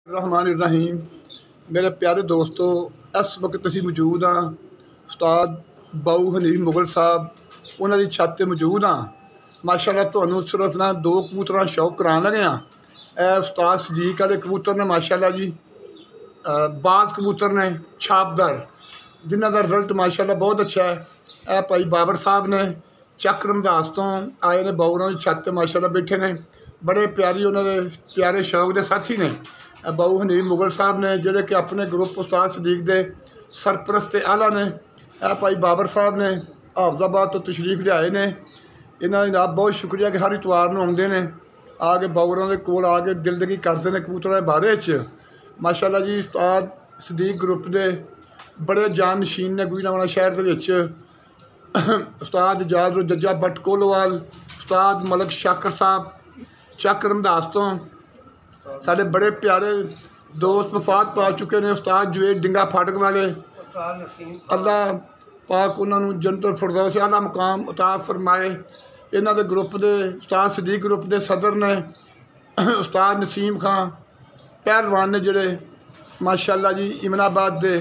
रहमान रहीम। मेरे प्यारे दोस्तों, इस वक्त असीं मौजूद हाँ उस्ताद बाऊ हनीफ मुगल साहब उन्हां दी छत ते मौजूद हाँ। माशाअल्लाह तुहानूं सिर्फ ना दो कबूतर शौक करान लगे हाँ। यह उस्ताद सदीक वाले कबूतर ने माशाअल्लाह जी, बाज़ कबूतर ने छापदार जिन्हों का रिजल्ट माशाअल्लाह बहुत अच्छा है। यह भाई बाबर साहब ने चक रमदास तो आए ने, बाऊ की छत पर माशाअल्लाह बैठे ने। बड़े प्यारी उन्होंने प्यारे शौक के साथी ने बाऊ हनीफ मुगल साहब ने, जोड़े कि अपने ग्रुप उस्ताद सदीक दे सरपरस्त आला ने। यह भाई बाबर साहब ने हाफजाबाद तो तशरीफ लियाए ने। इन्होंने जनाब बहुत शुक्रिया कि हर इतवार को आते हैं, आके बाबरों के कोल आके दिलदगी करते हैं कबूतरों के बारे माशाअल्लाह जी। उस्ताद सदीक ग्रुप के बड़े जान नशीन ने गुजरांवाला शहर के उस्ताद इजाज जज्जा भट्ट कोलोवाल, उस्ताद मलक शाकर साहब चक रमदास तो साढ़े बड़े प्यारे दोस्त वफात पा चुके हैं। उस्ताद जुवेद डिंगा फाटक वाले, अल्लाह पाक उन्होंने जन्नतुल फिरदौस आला मुकाम अता फरमाए। इन्हों के ग्रुप के उस्ताद सदीक ग्रुप के सदर ने उस्ताद नसीम खां पहलवान ने, जोड़े माशाअल्लाह जी इमनाबाद के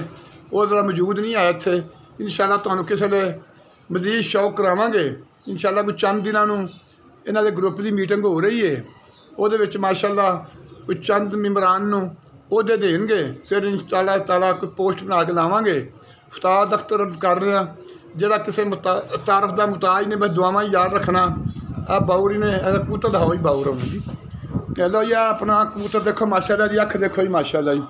वो जरा मौजूद नहीं आए थे। इंशाअल्लाह तुहानूं किसी ने मजीद शौक करावांगे। इंशाअल्लाह कोई चंद दिनों इन्हों के ग्रुप की मीटिंग हो रही है, वो माशाअल्लाह कोई चंद मेंबरान उहदे देंगे, फिर इंशाअल्लाह ताला कोई पोस्ट बना के लावांगे। उस्ताद अख्तर अर्ज कर रहे हैं, जोड़ा किसी तारफ का मुताज ने, बस दुआवां याद रखना। आ बाउरी ने कबूतर दिखाओ जी, बाउर जी लो जी अपना कबूतर देखो माशाअल्लाह जी, अख देखो जी माशाअल्लाह जी,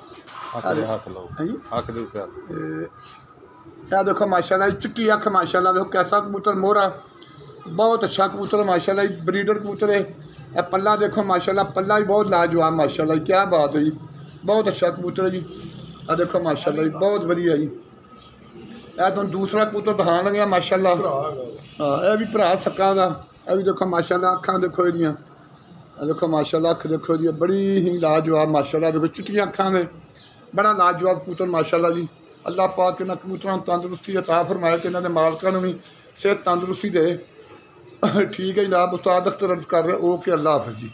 यह देखो माशाअल्लाह जी चिट्टी अख माशाअल्लाह। देखो कैसा कबूतर मोहरा, बहुत अच्छा कबूतर है माशाअल्लाह जी, ब्रीडर कबूतर है। यह पल्ला देखो माशाअल्लाह, पल्ला भी बहुत लाजवाब माशाअल्लाह जी, क्या बात है जी, बहुत अच्छा कबूतर है जी। आ देखो माशाअल्लाह जी बहुत वधिया जी। यह तुम दूसरा कबूतर दिखाने लगे माशाअल्लाह। हाँ यह भी भरा सक्का दा, यह भी देखो माशाअल्लाह अखां देखो इहदियां, देखो माशाअल्लाह अख देखो जी बड़ी ही लाजवाब माशाअल्लाह। देखो चिट्टियां अखां ने, बड़ा लाजवाब कबूतर माशाअल्लाह जी। अल्लाह पाक इन्होंने कबूतरों तंदुरुस्ती अता फरमाए, तो इन्होंने मालकों भी सेहत तंदुरुस्ती दे। ठीक है जनाब, उस्ताद अख्तर अर्ज कर रहे ओके, अल्लाह हाफ़िज़ जी।